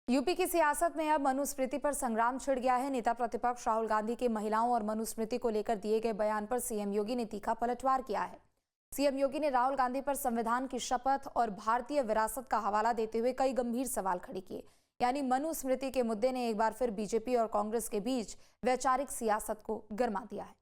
UP की सियासत में अब मनुस्मृति पर संग्राम छिड़ गया है। नेता प्रतिपक्ष राहुल गांधी के महिलाओं और मनुस्मृति को लेकर दिए गए बयान पर सीएम योगी ने तीखा पलटवार किया है। सीएम योगी ने राहुल गांधी पर संविधान की शपथ और भारतीय विरासत का हवाला देते हुए कई गंभीर सवाल खड़े किए। यानी मनुस्मृति के मुद्दे ने एक बार फिर बीजेपी और कांग्रेस के बीच वैचारिक सियासत को गरमा दिया है।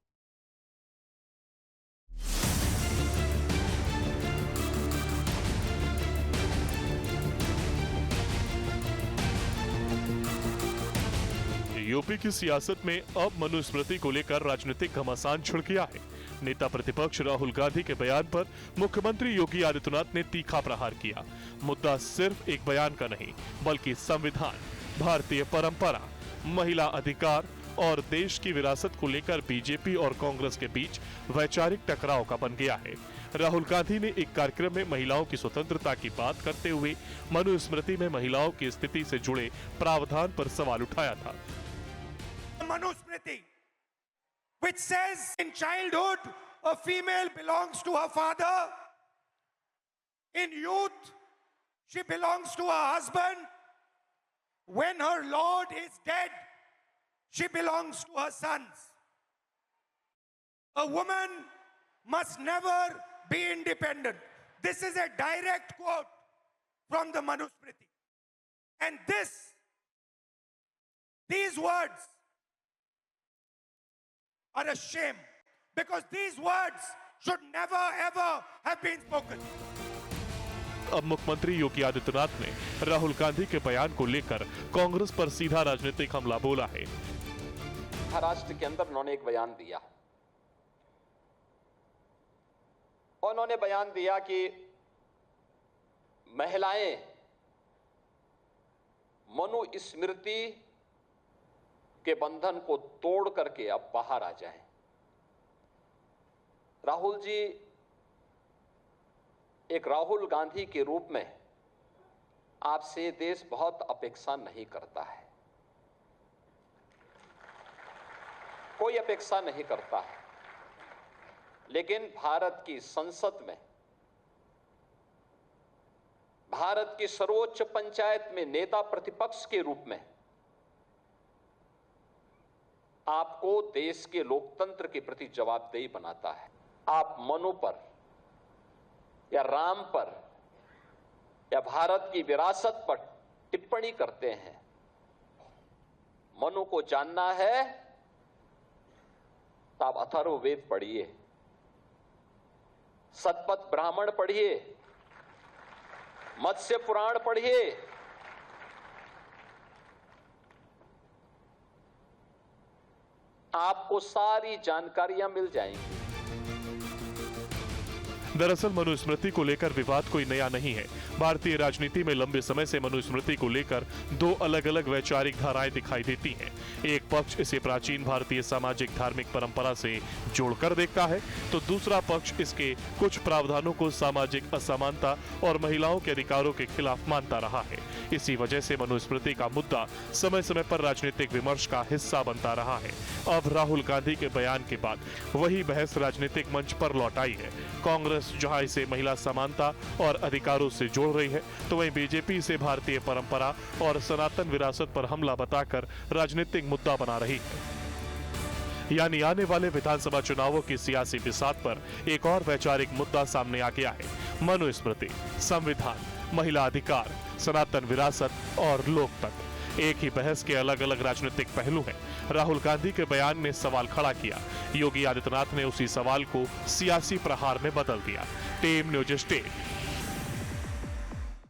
यूपी की सियासत में अब मनुस्मृति को लेकर राजनीतिक घमासान छिड़ गया है। नेता प्रतिपक्ष राहुल गांधी के बयान पर मुख्यमंत्री योगी आदित्यनाथ ने तीखा प्रहार किया। मुद्दा सिर्फ एक बयान का नहीं, बल्कि संविधान, भारतीय परंपरा, महिला अधिकार और देश की विरासत को लेकर बीजेपी और कांग्रेस के बीच वैचारिक टकराव का बन गया है। राहुल गांधी ने एक कार्यक्रम में महिलाओं की स्वतंत्रता की बात करते हुए मनुस्मृति में महिलाओं की स्थिति से जुड़े प्रावधान पर सवाल उठाया था। Manusmriti, which says in childhood a female belongs to her father, in youth she belongs to her husband, when her lord is dead she belongs to her sons. A woman must never be independent. This is a direct quote from the Manusmriti, and these words are a shame, because these words should never ever have been spoken. अब मुख्यमंत्री योगी आदित्यनाथ ने राहुल गांधी के बयान को लेकर कांग्रेस पर सीधा राजनीतिक हमला बोला है। महाराष्ट्र के अंदर उन्होंने एक बयान दिया, उन्होंने बयान दिया कि महिलाएं मनुस्मृति के बंधन को तोड़ करके अब बाहर आ जाएं। राहुल जी, एक राहुल गांधी के रूप में आपसे देश बहुत अपेक्षा नहीं करता है, कोई अपेक्षा नहीं करता है, लेकिन भारत की संसद में, भारत की सर्वोच्च पंचायत में नेता प्रतिपक्ष के रूप में आपको देश के लोकतंत्र के प्रति जवाबदेही बनाता है। आप मनु पर या राम पर या भारत की विरासत पर टिप्पणी करते हैं। मनु को जानना है तो आप अथर्ववेद पढ़िए, शतपथ ब्राह्मण पढ़िए, मत्स्य पुराण पढ़िए। आपको सारी जानकारियां मिल जाएंगी। दरअसल मनुस्मृति को लेकर विवाद कोई नया नहीं है। भारतीय राजनीति में लंबे समय से मनुस्मृति को लेकर दो अलग अलग वैचारिक धाराएं दिखाई देती हैं। एक पक्ष इसे प्राचीन भारतीय सामाजिक धार्मिक परंपरा से जोड़कर देखता है, तो दूसरा पक्ष इसके कुछ प्रावधानों को सामाजिक असमानता और महिलाओं के अधिकारों के खिलाफ मानता रहा है। इसी वजह से मनुस्मृति का मुद्दा समय समय पर राजनीतिक विमर्श का हिस्सा बनता रहा है। अब राहुल गांधी के बयान के बाद वही बहस राजनीतिक मंच पर लौट आई है। कांग्रेस जहां इसे महिला समानता और अधिकारों से जोड़ रही है, तो वहीं बीजेपी इसे भारतीय परंपरा और सनातन विरासत पर हमला बताकर राजनीतिक मुद्दा बना रही है। यानी आने वाले विधानसभा चुनावों की सियासी बिसात पर एक और वैचारिक मुद्दा सामने आ गया है। मनुस्मृति, संविधान, महिला अधिकार, सनातन विरासत और लोकतंत्र, एक ही बहस के अलग अलग राजनीतिक पहलू हैं। राहुल गांधी के बयान ने सवाल खड़ा किया, योगी आदित्यनाथ ने उसी सवाल को सियासी प्रहार में बदल दिया। Team news state.